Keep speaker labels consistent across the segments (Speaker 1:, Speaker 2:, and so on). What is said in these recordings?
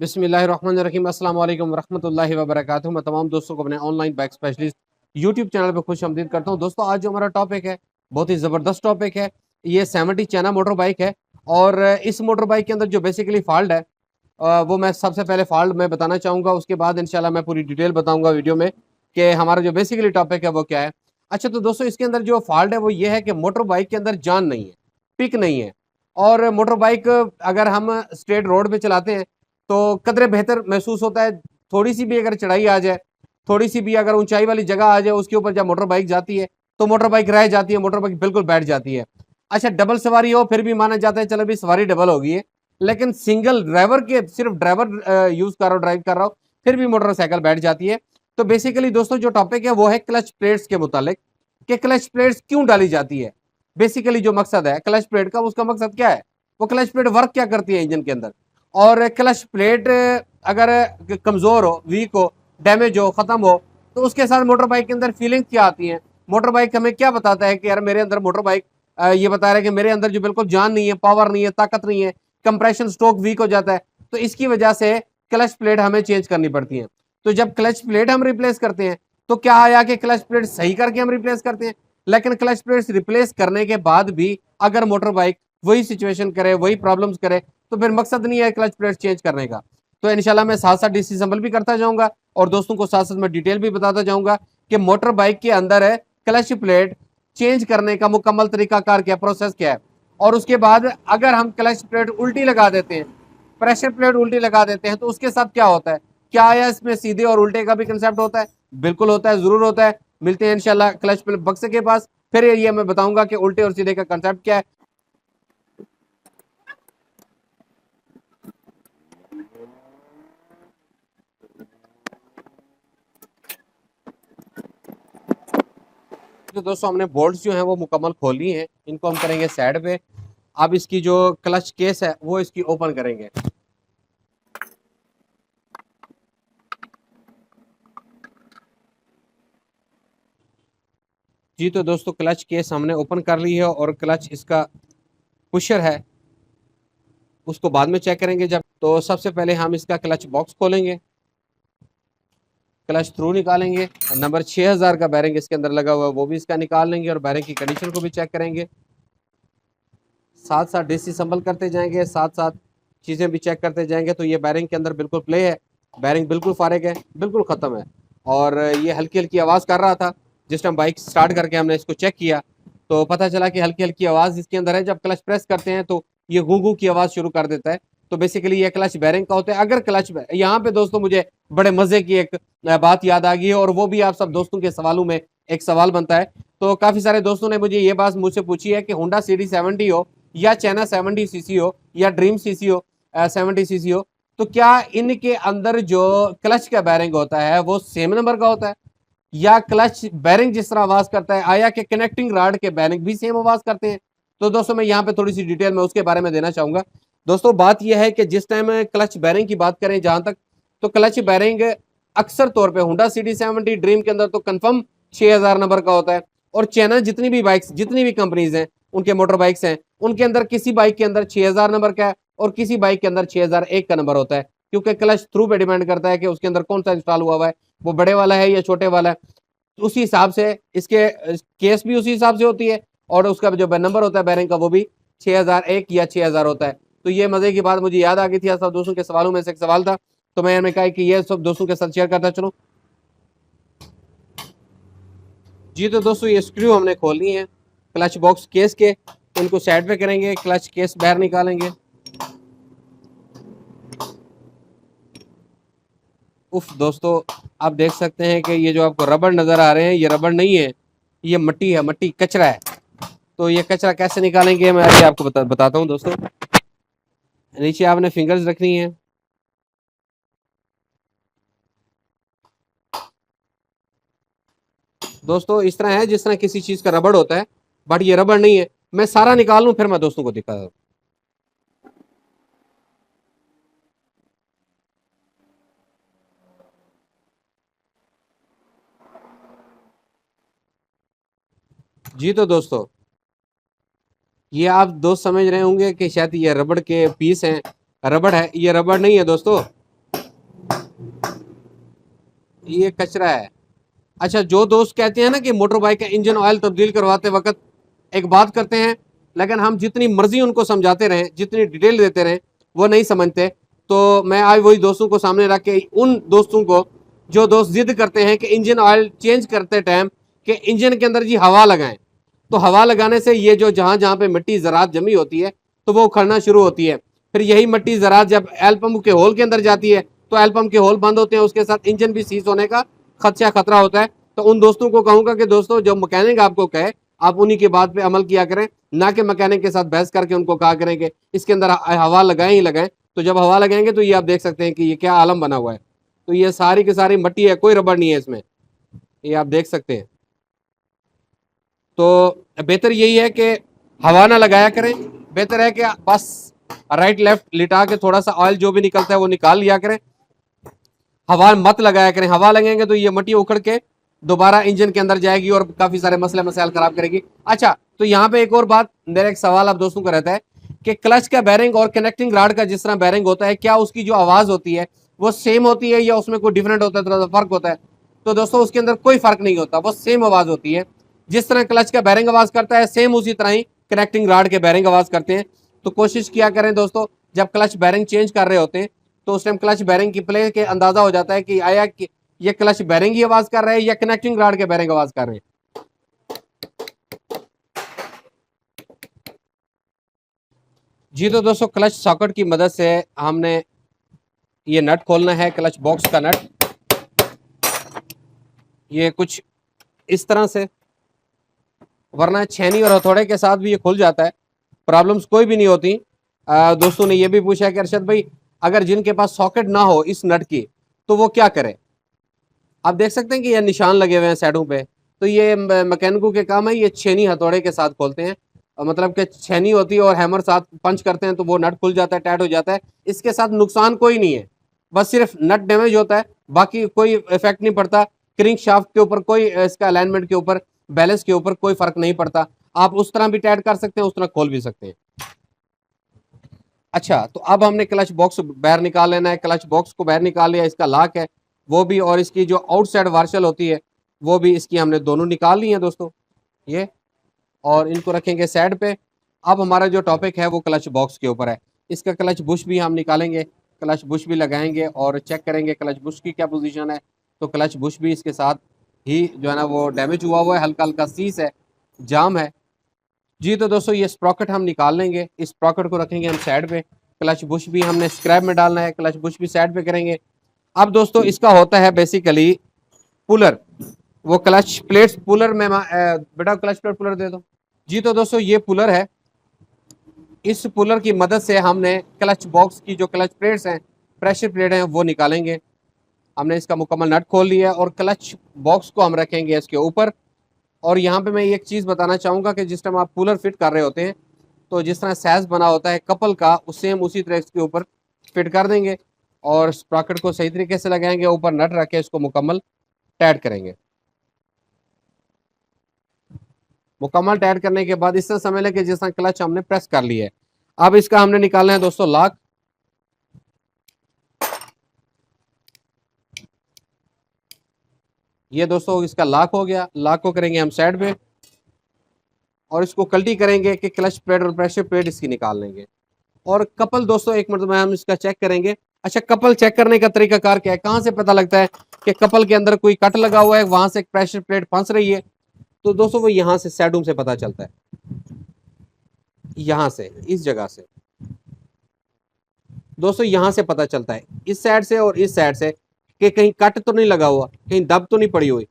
Speaker 1: बिस्मिल्लाहिर्रहमानिर्रहीम अस्सलाम वालेकुम रहमतुल्लाहि व बरकातुहू। मैं तमाम दोस्तों को अपने online bike specialist YouTube channel पे खुश आमदीद करता हूँ। दोस्तों आज जो हमारा टॉपिक है बहुत ही ज़बरदस्त टॉपिक है। ये 70 चाइना मोटर बाइक है और इस मोटर बाइक के अंदर जो बेसिकली फॉल्ट है वो मैं सबसे पहले फॉल्ट मैं बताना चाहूँगा। उसके बाद इंशाल्लाह मैं पूरी डिटेल बताऊँगा वीडियो में कि हमारा जो बेसिकली टॉपिक है वो क्या है। अच्छा तो दोस्तों इसके अंदर जो फॉल्ट है वो ये है कि मोटर बाइक के अंदर जान नहीं है, पिक नहीं है। और मोटर बाइक अगर हम स्ट्रेट रोड पे चलाते हैं तो कदरे बेहतर महसूस होता है। थोड़ी सी भी अगर चढ़ाई आ जाए, थोड़ी सी भी अगर ऊंचाई वाली जगह आ जाए, उसके ऊपर जब मोटर बाइक जाती है तो मोटर बाइक रह जाती है, मोटर बाइक बिल्कुल बैठ जाती है। अच्छा डबल सवारी हो फिर भी माना जाता है चलो भी सवारी डबल होगी है, लेकिन सिंगल ड्राइवर के सिर्फ ड्राइवर यूज कर रहा हो, ड्राइव कर रहा हो, फिर भी मोटरसाइकिल बैठ जाती है। तो बेसिकली दोस्तों जो टॉपिक है वो है क्लच प्लेट्स के मुतालिक कि क्लच प्लेट्स क्यों डाली जाती है। बेसिकली जो मकसद है क्लच प्लेट का, उसका मकसद क्या है, वो क्लच प्लेट वर्क क्या करती है इंजन के अंदर। और क्लच प्लेट अगर कमजोर हो, वीक हो, डैमेज हो, खत्म हो, तो उसके साथ मोटर बाइक के अंदर फीलिंग क्या आती है। मोटर बाइक हमें क्या बताता है कि यार मेरे अंदर मोटर बाइक ये बता रहा है कि मेरे अंदर जो बिल्कुल जान नहीं है, पावर नहीं है, ताकत नहीं है, कंप्रेशन स्ट्रोक वीक हो जाता है। तो इसकी वजह से क्लच प्लेट हमें चेंज करनी पड़ती है। तो जब क्लच प्लेट हम रिप्लेस करते हैं तो क्या आया कि क्लच प्लेट सही करके हम रिप्लेस करते हैं, लेकिन क्लच प्लेट रिप्लेस करने के बाद भी अगर मोटर बाइक वही सिचुएशन करे, वही प्रॉब्लम्स करे, तो फिर मकसद नहीं है क्लच प्लेट चेंज करने का। तो इंशाल्लाह मैं साथ साथ डिसअसेंबल भी करता जाऊंगा और दोस्तों को साथ साथ मैं डिटेल भी बताता जाऊंगा कि मोटर बाइक के अंदर है क्लच प्लेट चेंज करने का मुकम्मल तरीकाकार क्या, प्रोसेस क्या है। और उसके बाद अगर हम क्लच प्लेट उल्टी लगा देते हैं, प्रेशर प्लेट उल्टी लगा देते हैं, तो उसके साथ क्या होता है। क्या आया इसमें सीधे और उल्टे का भी कंसेप्ट होता है? बिल्कुल होता है, जरूर होता है। मिलते हैं इंशाल्लाह क्लच प्लेट बक्से के पास, फिर ये मैं बताऊंगा कि उल्टे और सीधे का कंसेप्ट क्या है। तो दोस्तों हमने बोल्ट्स जो हैं वो मुकम्मल खोली हैं, इनको हम करेंगे साइड पे। अब इसकी जो क्लच केस है वो इसकी ओपन करेंगे। जी तो दोस्तों क्लच केस हमने ओपन कर ली है और क्लच इसका पुशर है उसको बाद में चेक करेंगे जब। तो सबसे पहले हम इसका क्लच बॉक्स खोलेंगे, क्लच थ्रू निकालेंगे, नंबर 6000 का बैरिंग इसके अंदर लगा हुआ है वो भी इसका निकाल लेंगे और बैरिंग की कंडीशन को भी चेक करेंगे। साथ साथ डिसअसेंबल करते जाएंगे, साथ साथ चीज़ें भी चेक करते जाएंगे। तो ये बैरिंग के अंदर बिल्कुल प्ले है, बैरिंग बिल्कुल फारिग है, बिल्कुल ख़त्म है। और ये हल्की हल्की आवाज़ कर रहा था। जिस टाइम बाइक स्टार्ट करके हमने इसको चेक किया तो पता चला कि हल्की हल्की आवाज़ इसके अंदर है। जब क्लच प्रेस करते हैं तो ये गू गू की आवाज़ शुरू कर देता है। तो बेसिकली ये क्लच बैरिंग का होता है। अगर क्लच यहाँ पे दोस्तों मुझे बड़े मज़े की एक बात याद आ गई है और वो भी आप सब दोस्तों के सवालों में एक सवाल बनता है। तो काफ़ी सारे दोस्तों ने मुझे ये बात मुझसे पूछी है कि होंडा CD70 हो या चाइना 70cc हो या ड्रीम सीसी हो 70cc हो, तो क्या इनके अंदर जो क्लच का बैरिंग होता है वो सेम नंबर का होता है, या क्लच बैरिंग जिस तरह आवाज करता है आया कि कनेक्टिंग रॉड के बैरिंग भी सेम आवाज करते हैं। तो दोस्तों मैं यहाँ पे थोड़ी सी डिटेल में उसके बारे में देना चाहूंगा। दोस्तों बात यह है कि जिस टाइम क्लच बैरिंग की बात करें जहां तक, तो क्लच बैरिंग अक्सर तौर पे होंडा CD70 ड्रीम के अंदर तो कंफर्म 6000 नंबर का होता है। और चाइना जितनी भी बाइक्स, जितनी भी कंपनीज हैं, उनके मोटर बाइक्स हैं, उनके अंदर किसी बाइक के अंदर 6000 नंबर का है और किसी बाइक के अंदर 6001 का नंबर होता है। क्योंकि क्लच थ्रू पे डिपेंड करता है कि उसके अंदर कौन सा इंस्टॉल हुआ है, वो बड़े वाला है या छोटे वाला है। उसी हिसाब से इसके केस भी उसी हिसाब से होती है और उसका जो नंबर होता है बैरिंग का वो भी 6001 या 6000 होता है। तो ये मजे की बात मुझे याद आ गई थी, सब दोस्तों के सवालों में से एक सवाल था, तो मैंने कहा कि ये सब दोस्तों के साथ शेयर करता चलो। जी तो दोस्तों ये स्क्रू हमने खोलनी है क्लच बॉक्स केस के, तो इनको साइड पे करेंगे, क्लच केस बाहर निकालेंगे। उफ दोस्तों आप देख सकते हैं कि ये जो आपको रबड़ नजर आ रहे हैं ये रबड़ नहीं है, ये मट्टी है, मट्टी कचरा है। तो ये कचरा कैसे निकालेंगे मैं अभी आपको बताता हूँ दोस्तों। नीचे आपने फिंगर्स रखनी है, दोस्तों इस तरह है जिस तरह किसी चीज का रबड़ होता है, बट ये रबड़ नहीं है। मैं सारा निकाल लूं फिर मैं दोस्तों को दिखाता हूँ। जी तो दोस्तों ये आप दोस्त समझ रहे होंगे कि शायद ये रबड़ के पीस हैं, रबड़ है, ये रबड़ नहीं है दोस्तों। ये कचरा है। अच्छा, जो दोस्त कहते हैं ना कि मोटर बाइक का इंजन ऑयल तब्दील करवाते वक्त एक बात करते हैं, लेकिन हम जितनी मर्जी उनको समझाते रहें, जितनी डिटेल देते रहें, वो नहीं समझते। तो मैं आज वही दोस्तों को सामने रख के उन दोस्तों को, जो दोस्त जिद करते हैं कि इंजन ऑयल चेंज करते टाइम कि इंजन के अंदर जी हवा लगाएं, तो हवा लगाने से ये जो जहां जहां पे मिट्टी ज़रात जमी होती है तो वो उखड़ना शुरू होती है। फिर यही मिट्टी ज़रात जब एल पंप के होल के अंदर जाती है तो एल पंप के होल बंद होते हैं, उसके साथ इंजन भी सीज होने का खतरा होता है। तो उन दोस्तों को कहूंगा कि दोस्तों, जब मैकेनिक आपको कहे आप उन्हीं की बात पे अमल किया करें, ना कि मैकेनिक के साथ बहस करके उनको कहा करेंगे इसके अंदर हवा लगाएं ही लगाएं। तो जब हवा लगाएंगे तो ये आप देख सकते हैं कि ये क्या आलम बना हुआ है। तो ये सारी की सारी मिट्टी है, कोई रबड़ नहीं है इसमें, ये आप देख सकते हैं। तो बेहतर यही है कि हवा ना लगाया करें, बेहतर है कि बस राइट लेफ्ट लिटा के थोड़ा सा ऑयल जो भी निकलता है वो निकाल लिया करें, हवा मत लगाया करें। हवा लगेंगे तो ये मिट्टी उखड़ के दोबारा इंजन के अंदर जाएगी और काफी सारे मसले मसाइल खराब करेगी। अच्छा, तो यहाँ पे एक और बात, मेरा एक सवाल आप दोस्तों का रहता है कि क्लच का बैरिंग और कनेक्टिंग रॉड का जिस तरह बैरिंग होता है, क्या उसकी जो आवाज होती है वो सेम होती है या उसमें कोई डिफरेंट होता है, थोड़ा सा फर्क होता है? तो दोस्तों उसके अंदर कोई फर्क नहीं होता, वो सेम आवाज होती है। जिस तरह क्लच का बैरिंग आवाज करता है, सेम उसी तरह ही कनेक्टिंग रॉड के बैरिंग आवाज करते हैं। तो कोशिश किया करें दोस्तों, जब क्लच बैरिंग चेंज कर रहे होते हैं तो उस टाइम क्लच बैरिंग की प्ले के अंदाजा हो जाता है कि आया कि ये क्लच बैरिंग की आवाज कर रहे हैं या कनेक्टिंग रॉड के बैरिंग आवाज कर रहे हैं। जी तो दोस्तों, क्लच सॉकेट की मदद से हमने ये नट खोलना है, क्लच बॉक्स का नट। ये कुछ इस तरह से, वरना छेनी और हथौड़े के साथ भी ये खुल जाता है, प्रॉब्लम्स कोई भी नहीं होती। दोस्तों ने ये भी पूछा कि अरशद भाई, अगर जिनके पास सॉकेट ना हो इस नट की तो वो क्या करे? आप देख सकते हैं कि ये निशान लगे हुए हैं साइडों पे, तो ये मैकेनिकों के काम है, ये छेनी हथौड़े के साथ खोलते हैं। मतलब कि छेनी होती है और हैमर साथ पंच करते हैं तो वो नट खुल जाता है, टाइट हो जाता है। इसके साथ नुकसान कोई नहीं है, बस सिर्फ नट डैमेज होता है, बाकी कोई इफेक्ट नहीं पड़ता। क्रिंक शाफ्ट के ऊपर कोई, इसका अलाइनमेंट के ऊपर, बैलेंस के ऊपर कोई फर्क नहीं पड़ता। आप उस तरह भी टाइट कर सकते हैं, उस तरह खोल भी सकते हैं। अच्छा, तो अब हमने क्लच बॉक्स बाहर निकाल लेना है। क्लच बॉक्स को बाहर निकाल लिया, इसका लॉक है वो भी, और इसकी जो आउटसाइड वार्शल होती है वो भी इसकी हमने दोनों निकाल ली है दोस्तों, ये। और इनको रखेंगे साइड पे। अब हमारा जो टॉपिक है वो क्लच बॉक्स के ऊपर है। इसका क्लच बुश भी हम निकालेंगे, क्लच बुश भी लगाएंगे और चेक करेंगे क्लच बुश की क्या पोजीशन है। तो क्लच बुश भी इसके साथ ही जो है ना वो डैमेज हुआ हुआ है, हल्का हल्का सीस है, जाम है। जी तो दोस्तों, ये स्प्रॉकेट हम निकाल लेंगे, इस स्प्रॉकेट को रखेंगे हम साइड पे। क्लच बुश भी हमने स्क्रैप में डालना है, क्लच बुश भी साइड पे करेंगे। अब दोस्तों, इसका होता है बेसिकली पुलर, वो क्लच प्लेट्स पुलर में बेटा क्लच प्लेट पुलर दे दो। जी तो दोस्तों, ये पुलर है। इस पुलर की मदद से हमने क्लच बॉक्स की जो क्लच प्लेट्स हैं, प्रेशर प्लेट हैं, वो निकालेंगे। हमने इसका मुकम्मल नट खोल लिया है और क्लच बॉक्स को हम रखेंगे इसके ऊपर। और यहाँ पे मैं एक चीज़ बताना चाहूँगा कि जिस टाइम आप कूलर फिट कर रहे होते हैं तो जिस तरह सैज बना होता है कपल का, सेम उसी तरह इसके ऊपर फिट कर देंगे और स्प्रॉकेट को सही तरीके से लगाएंगे, ऊपर नट रख के इसको मुकम्मल टाइट करेंगे। मुकम्मल टाइट करने के बाद इस तरह समझ लें कि जिस तरह क्लच हमने प्रेस कर लिया है। अब इसका हमने निकालना है दोस्तों लॉक। ये दोस्तों इसका लॉक हो गया। लॉक को करेंगे हम साइड पे और इसको कल्टी करेंगे कि क्लच प्लेट और प्रेशर प्लेट इसकी निकाल लेंगे। और कपल दोस्तों एक मतलब हम इसका चेक करेंगे। अच्छा, कपल चेक करने का तरीकाकार क्या है, कहाँ से पता लगता है कि कपल के अंदर कोई कट लगा हुआ है, वहां से एक प्रेशर प्लेट फंस रही है? तो दोस्तों वो यहाँ से साइडों से पता चलता है, यहाँ से, इस जगह से दोस्तों, यहाँ से पता चलता है, इस साइड से और इस साइड से, कि कहीं कट तो नहीं लगा हुआ, कहीं दब तो नहीं पड़ी हुई।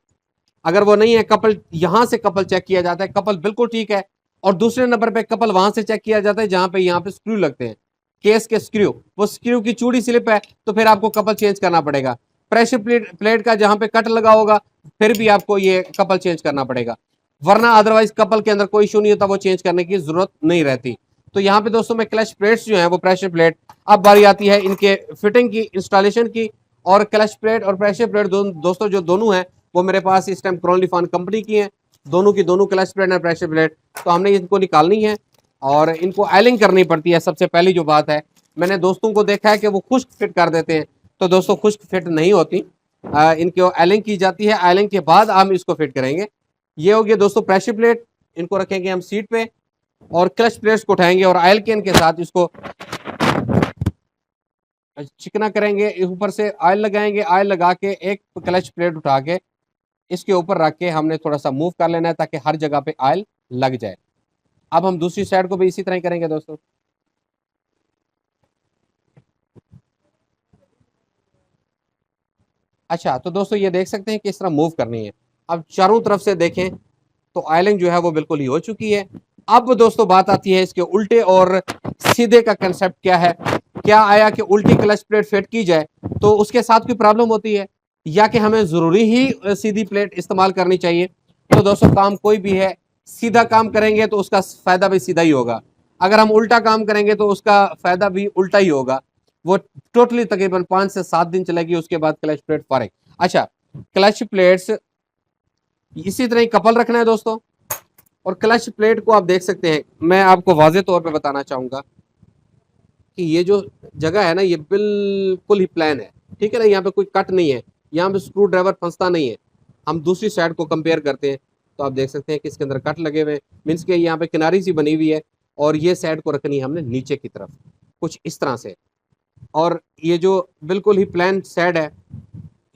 Speaker 1: अगर वो नहीं है, कपल यहां से कपल चेक किया जाता है, कपल बिल्कुल ठीक है। और दूसरे नंबर पे कपल वहां से चेक किया जाता है जहां पे यहाँ पे स्क्रू लगते हैं, केस के स्क्रू, वो स्क्रू की चूड़ी स्लिप है तो फिर आपको कपल चेंज करना पड़ेगा। प्रेशर प्लेट का जहां पे कट लगा होगा फिर भी आपको ये कपल चेंज करना पड़ेगा, वरना अदरवाइज कपल के अंदर कोई इशू नहीं होता, वो चेंज करने की जरूरत नहीं रहती। तो यहाँ पे दोस्तों में क्लच प्लेट्स जो है वो प्रेशर प्लेट, अब बारी आती है इनके फिटिंग की, इंस्टॉलेशन की। और क्लच प्लेट और प्रेशर प्लेट दोस्तों जो दोनों है वो मेरे पास इस टाइम क्रोनलीफॉन कंपनी की हैं, दोनों की दोनों क्लच प्लेट और प्रेशर प्लेट। तो हमने इनको निकालनी है और इनको आयलिंग करनी पड़ती है। सबसे पहली जो बात है, मैंने दोस्तों को देखा है कि वो खुश्क फिट कर देते हैं, तो दोस्तों खुश्क फिट नहीं होती। इनको आयलिंग की जाती है। आयलिंग के बाद हम इसको फिट करेंगे। ये हो गया दोस्तों प्रेशर प्लेट, इनको रखेंगे हम सीट पे और क्लच प्लेट्स को उठाएंगे और ऑयल कैन के साथ इसको चिकना करेंगे। ऊपर से ऑयल लगाएंगे, ऑयल लगा के एक क्लच प्लेट उठा के इसके ऊपर रख के हमने थोड़ा सा मूव कर लेना है ताकि हर जगह पे ऑयल लग जाए। अब हम दूसरी साइड को भी इसी तरह ही करेंगे दोस्तों। अच्छा, तो दोस्तों ये देख सकते हैं कि इस तरह मूव करनी है। अब चारों तरफ से देखें तो ऑयलिंग जो है वो बिल्कुल ही हो चुकी है। अब दोस्तों बात आती है इसके उल्टे और सीधे का कंसेप्ट क्या है। क्या आया कि उल्टी क्लच प्लेट फिट की जाए तो उसके साथ कोई प्रॉब्लम होती है, या कि हमें जरूरी ही सीधी प्लेट इस्तेमाल करनी चाहिए। तो दोस्तों काम कोई भी है, सीधा काम करेंगे तो उसका फायदा भी सीधा ही होगा, अगर हम उल्टा काम करेंगे तो उसका फायदा भी उल्टा ही होगा। वो टोटली तकरीबन 5 से 7 दिन चलेगी, उसके बाद क्लच प्लेट फारिग। अच्छा, क्लच प्लेट्स इसी तरह ही कपल रखना है दोस्तों। और क्लच प्लेट को आप देख सकते हैं, मैं आपको वाजे तौर पे बताना चाहूंगा कि ये जो जगह है ना ये बिल्कुल ही प्लान है, ठीक है ना, यहाँ पे कोई कट नहीं है, यहाँ पे स्क्रू ड्राइवर फंसता नहीं है। हम दूसरी साइड को कंपेयर करते हैं तो आप देख सकते हैं कि इसके अंदर कट लगे हुए हैं, मीन्स के यहाँ पे किनारी सी बनी हुई है और ये साइड को रखनी है हमने नीचे की तरफ कुछ इस तरह से। और ये जो बिल्कुल ही प्लान साइड है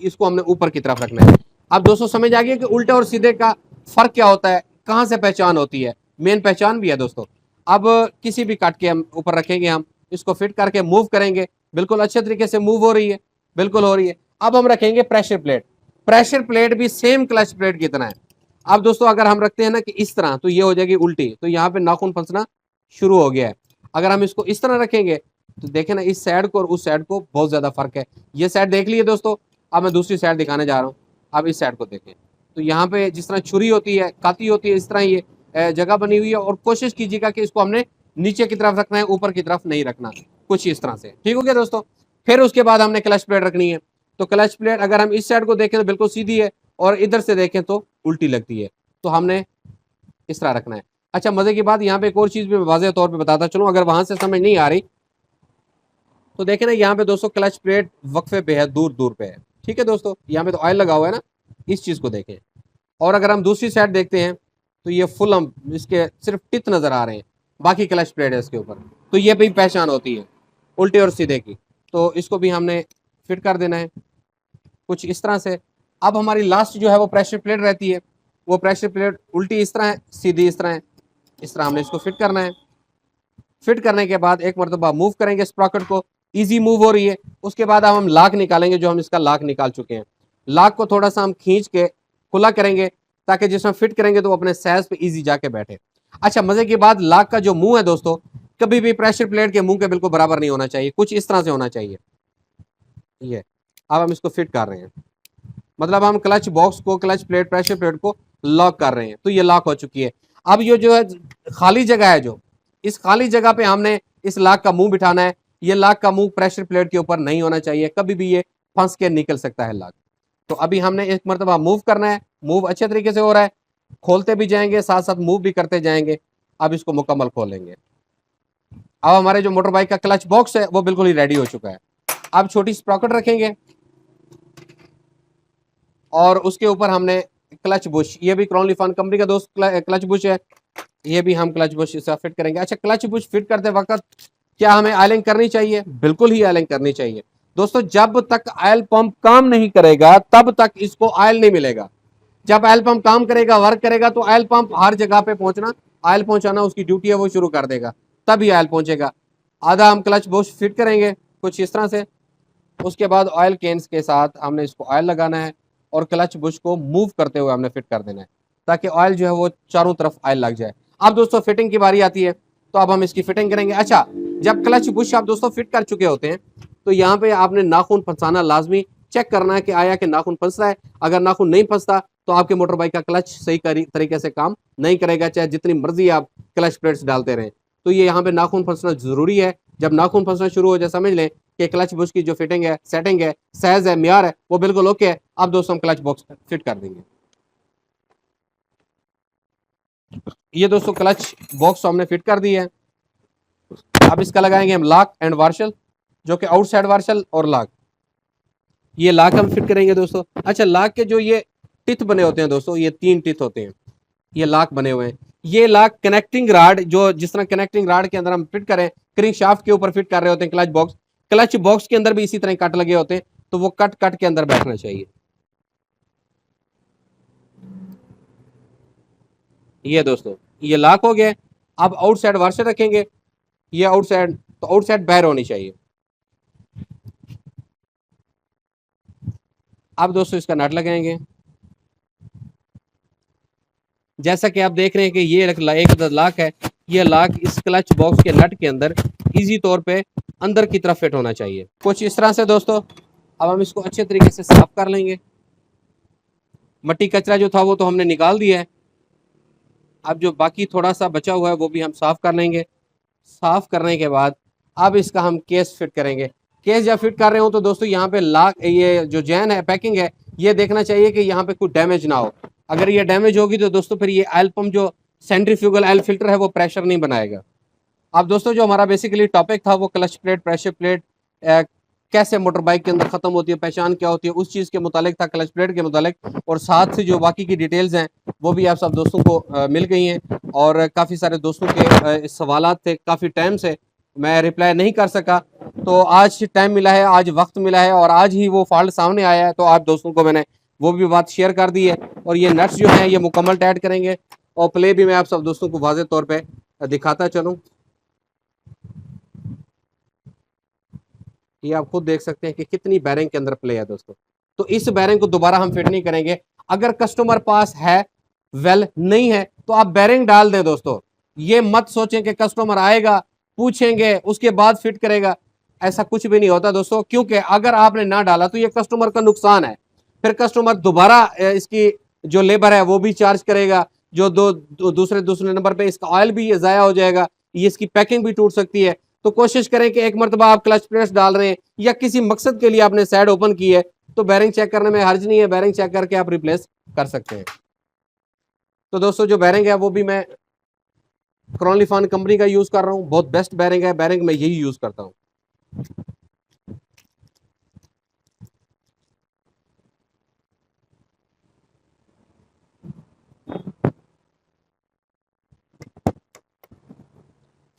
Speaker 1: इसको हमने ऊपर की तरफ रखना है। अब दोस्तों समझ आ गया कि उल्टे और सीधे का फर्क क्या होता है, कहाँ से पहचान होती है, मेन पहचान भी है दोस्तों। अब किसी भी काट के हम ऊपर रखेंगे, हम इसको फिट करके मूव करेंगे, बिल्कुल अच्छे तरीके से मूव हो रही है, बिल्कुल हो रही है। अब हम रखेंगे प्रेशर प्लेट। प्रेशर प्लेट भी सेम क्लच प्लेट की तरह है। अब दोस्तों अगर हम रखते हैं ना कि इस तरह, तो ये हो जाएगी उल्टी, तो यहाँ पे नाखून फंसना शुरू हो गया है। अगर हम इसको इस तरह रखेंगे तो देखें ना, इस साइड को और उस साइड को बहुत ज्यादा फर्क है। ये साइड देख लिए दोस्तों, अब मैं दूसरी साइड दिखाने जा रहा हूँ। अब इस साइड को देखें तो यहाँ पे जिस तरह छुरी होती है, काती होती है, इस तरह ये जगह बनी हुई है। और कोशिश कीजिएगा कि इसको हमने नीचे की तरफ रखना है, ऊपर की तरफ नहीं रखना, कुछ इस तरह से, ठीक हो गया दोस्तों। फिर उसके बाद हमने क्लच प्लेट रखनी है। तो क्लच प्लेट अगर हम इस साइड को देखें तो बिल्कुल सीधी है और इधर से देखें तो उल्टी लगती है, तो हमने इस तरह रखना है। अच्छा, मजे की बात यहाँ पे एक और चीज भी वाज़ेह तौर पे बताता चलूं, अगर वहां से समझ नहीं आ रही तो देखें ना, यहाँ पे दोस्तों क्लच प्लेट वक्फे पे है, दूर दूर पे है, ठीक है दोस्तों। यहाँ पे तो ऑयल लगा हुआ है ना, इस चीज को देखें। और अगर हम दूसरी साइड देखते हैं तो ये फुल हम इसके सिर्फ टिप नजर आ रहे हैं, बाकी क्लच प्लेट है इसके ऊपर। तो ये भी पहचान होती है उल्टे और सीधे की। तो इसको भी हमने फिट कर देना है कुछ इस तरह से। अब हमारी लास्ट जो है वो प्रेशर प्लेट रहती है। वो प्रेशर प्लेट उल्टी इस तरह है, सीधी इस तरह है। इस तरह हमने इसको फिट करना है। फिट करने के बाद एक मरतबा मूव करेंगे स्प्रॉकेट को, इजी मूव हो रही है। उसके बाद अब हम लाक निकालेंगे, जो हम इसका लाक निकाल चुके हैं। लाक को थोड़ा सा हम खींच के खुला करेंगे ताकि जिसमें फिट करेंगे तो वो अपने साइज पे इजी जाके बैठे। अच्छा, मजे की बात, लाक का जो मुंह है दोस्तों कभी भी प्रेशर प्लेट के मुंह के बिल्कुल बराबर नहीं होना चाहिए, कुछ इस तरह से होना चाहिए। ये अब हम इसको फिट कर रहे हैं, मतलब हम क्लच बॉक्स को, क्लच प्लेट, प्रेशर प्लेट को लॉक कर रहे हैं, तो ये लॉक हो चुकी है। अब ये जो है खाली जगह है, जो इस खाली जगह पे हमने इस लॉक का मुंह बिठाना है। ये लॉक का मुंह प्रेशर प्लेट के ऊपर नहीं होना चाहिए, कभी भी ये फंस के निकल सकता है लॉक। तो अभी हमने एक मरतबा मूव करना है, मूव अच्छे तरीके से हो रहा है, खोलते भी जाएंगे साथ साथ मूव भी करते जाएंगे। अब इसको मुकम्मल खोलेंगे। अब हमारे जो मोटर बाइक का क्लच बॉक्स है वो बिल्कुल ही रेडी हो चुका है। अब छोटी स्प्रॉकेट रखेंगे और उसके ऊपर हमने क्लच बुश, ये भी क्रॉनली फन कंपनी का दोस्त क्लच बुश है, ये भी हम क्लच बुश से फिट करेंगे। अच्छा, क्लच बुश फिट करते वक्त क्या हमें ऑयलिंग करनी चाहिए? बिल्कुल ही ऑयलिंग करनी चाहिए दोस्तों। जब तक ऑयल पंप काम नहीं करेगा तब तक इसको ऑयल नहीं मिलेगा। जब ऑयल पंप काम करेगा, वर्क करेगा, तो ऑयल पंप हर जगह पे पहुंचना, ऑयल पहुंचाना उसकी ड्यूटी है, वो शुरू कर देगा, तभी ऑयल पहुंचेगा। आधा हम क्लच बुश फिट करेंगे कुछ इस तरह से। उसके बाद ऑयल केन्स के साथ हमने इसको ऑयल लगाना है और क्लच बुश को मूव करते हुए हमने फिट कर देना है ताकि ऑयल जो है वो चारों तरफ ऑयल लग जाए। अब दोस्तों फिटिंग की बारी आती है, तो अब हम इसकी फिटिंग करेंगे। अच्छा, जब क्लच बुश आप दोस्तों फिट कर चुके होते हैं तो यहाँ पे आपने नाखून फंसाना लाजमी, चेक करना है कि आया कि नाखून फंस रहा है। अगर नाखून नहीं फंसता तो आपके मोटर बाइक का क्लच सही तरीके से काम नहीं करेगा, चाहे जितनी मर्जी आप क्लच प्लेट्स डालते रहें। तो ये यहाँ पे नाखून फंसना जरूरी है। जब नाखून फंसना शुरू हो जाए समझ लें कि क्लच बॉक्स की जो फिटिंग है, सेटिंग है, साइज है, म्यार है, वो बिल्कुल ओके है। अब दोस्तों हम क्लच बॉक्स फिट कर देंगे। ये दोस्तों क्लच बॉक्स हमने फिट कर दी है। अब इसका लगाएंगे हम लॉक एंड वार्शल, जो कि आउटसाइड वार्शल और लॉक। ये लाक हम फिट करेंगे दोस्तों। अच्छा, लाक के जो ये टिथ बने होते हैं दोस्तों, ये 3 टिथ होते हैं, ये लाक बने हुए हैं। ये लाक कनेक्टिंग राड, जो जिस तरह कनेक्टिंग राड के अंदर हम फिट करें, क्रिंक शाफ्ट के ऊपर फिट कर रहे होते हैं क्लच बॉक्स के अंदर भी इसी तरह कट लगे होते हैं, तो वो कट कट के अंदर बैठना चाहिए। ये दोस्तों, ये लॉक हो गया। अब आउटसाइड वर्ष रखेंगे, ये आउटसाइड, तो आउटसाइड बाहर होनी चाहिए। अब दोस्तों इसका नट लगाएंगे। जैसा कि आप देख रहे हैं कि ये एक लॉक है, ये लॉक इस क्लच बॉक्स के नट के अंदर इजी तौर पे अंदर की तरफ फिट होना चाहिए, कुछ इस तरह से दोस्तों। अब हम इसको अच्छे तरीके से साफ कर लेंगे। मट्टी कचरा जो था वो तो हमने निकाल दिया है। अब जो बाकी थोड़ा सा बचा हुआ है वो भी हम साफ कर लेंगे। साफ करने के बाद अब इसका हम केस फिट करेंगे। केस जब फिट कर रहे हो तो दोस्तों यहाँ पे लॉक, ये जो जैन है, पैकिंग है, ये देखना चाहिए कि यहाँ पे कोई डैमेज ना हो। अगर ये डैमेज होगी तो दोस्तों फिर ये ऑयल पंप, जो सेंट्रीफ्यूगल ऑयल फिल्टर है, वो प्रेशर नहीं बनाएगा। अब दोस्तों जो हमारा बेसिकली टॉपिक था वो क्लच प्लेट, प्रेशर प्लेट कैसे मोटर बाइक के अंदर खत्म होती है, पहचान क्या होती है, उस चीज़ के मुतालिक था, क्लच प्लेट के मुतालिक। और साथ से जो बाकी की डिटेल्स हैं वो भी आप सब दोस्तों को मिल गई हैं। और काफ़ी सारे दोस्तों के सवालात थे, काफ़ी टाइम से मैं रिप्लाई नहीं कर सका, तो आज टाइम मिला है, आज वक्त मिला है, और आज ही वो फॉल्ट सामने आया है, तो आप दोस्तों को मैंने वो भी बात शेयर कर दी है। और ये नट्स जो हैं ये मुकम्मल टाइट करेंगे, और प्ले भी मैं आप सब दोस्तों को वाज़ेह तौर पर दिखाता चलूँ। ये आप खुद देख सकते हैं कि कितनी बैरिंग के अंदर प्ले है दोस्तों। तो इस बैरिंग को दोबारा हम फिट नहीं करेंगे। अगर कस्टमर पास है, वेल नहीं है, तो आप बैरिंग डाल दें दोस्तों। ये मत सोचें कि कस्टमर आएगा, पूछेंगे, उसके बाद फिट करेगा। ऐसा कुछ भी नहीं होता दोस्तों, क्योंकि अगर आपने ना डाला तो ये कस्टमर का नुकसान है। फिर कस्टमर दोबारा इसकी जो लेबर है वो भी चार्ज करेगा, जो दूसरे दूसरे नंबर पे इसका ऑयल भी ये ज़ाया हो जाएगा, ये इसकी पैकिंग भी टूट सकती है। तो कोशिश करें कि एक मरतबा आप क्लच प्रेस डाल रहे हैं या किसी मकसद के लिए आपने साइड ओपन की है, तो बैरिंग चेक करने में हर्ज नहीं है, बैरिंग चेक करके आप रिप्लेस कर सकते हैं। तो दोस्तों जो बैरिंग है वो भी मैं क्रॉनलीफॉन कंपनी का यूज कर रहा हूँ, बहुत बेस्ट बैरिंग है, बैरिंग मैं यही यूज करता हूँ।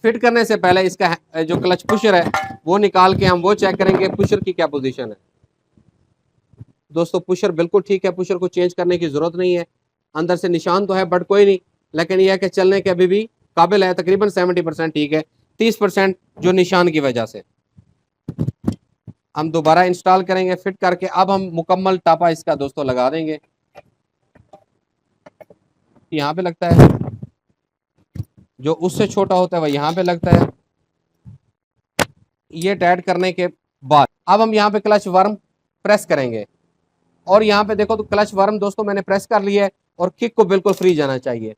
Speaker 1: फिट करने से पहले इसका जो क्लच पुशर है वो निकाल के हम वो चेक करेंगे पुशर की क्या पोजीशन है। दोस्तों पुशर बिल्कुल ठीक है, पुशर को चेंज करने की जरूरत नहीं है। अंदर से निशान तो है बट कोई नहीं, लेकिन यह है कि चलने के अभी भी काबिल है, तकरीबन 70% ठीक है, 30% जो निशान की वजह से। हम दोबारा इंस्टॉल करेंगे फिट करके। अब हम मुकम्मल टापा इसका दोस्तों लगा देंगे। यहाँ पे लगता है, जो उससे छोटा होता है वह यहाँ पे लगता है। ये टाइट करने के बाद अब हम यहाँ पे क्लच वर्म प्रेस करेंगे, और यहाँ पे देखो तो क्लच वर्म दोस्तों मैंने प्रेस कर लिया है, और किक को बिल्कुल फ्री जाना चाहिए।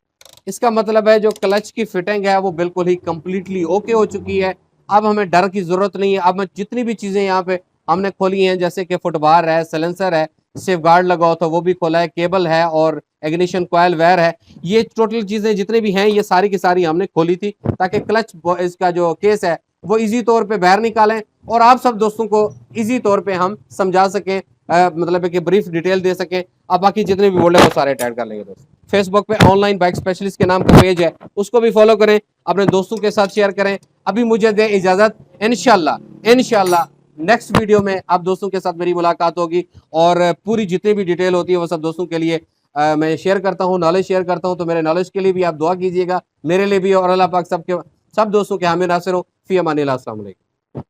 Speaker 1: इसका मतलब है जो क्लच की फिटिंग है वो बिल्कुल ही कंप्लीटली ओके हो चुकी है। अब हमें डर की जरूरत नहीं है। अब जितनी भी चीजें यहाँ पे हमने खोली हैं, जैसे कि फुटबार है, साइलेंसर है, सेफ गार्ड लगाओ तो वो भी खोला है, केबल है, और इग्निशन कॉइल वायर है, ये टोटल चीजें जितनी भी हैं ये सारी की सारी हमने खोली थी, ताकि क्लच इसका जो केस है वो इजी तौर पे बाहर निकालें, और आप सब दोस्तों को इजी तौर पे हम समझा सकें, मतलब कि ब्रीफ डिटेल दे सकें। अब बाकी जितने भी बोल रहे हैं वो सारे ऐड कर लेंगे दोस्तों। फेसबुक पे ऑनलाइन बाइक स्पेशलिस्ट के नाम का पेज है, उसको भी फॉलो करें, अपने दोस्तों के साथ शेयर करें। अभी मुझे दे इजाजत, इंशाल्लाह नेक्स्ट वीडियो में आप दोस्तों के साथ मेरी मुलाकात होगी, और पूरी जितनी भी डिटेल होती है वो सब दोस्तों के लिए मैं शेयर करता हूँ, नॉलेज शेयर करता हूँ। तो मेरे नॉलेज के लिए भी आप दुआ कीजिएगा, मेरे लिए भी, और अल्लाह पाक सबके सब दोस्तों के हामी नासिर हो। फी अमानिल्लाह, अस्सलाम वालेकुम।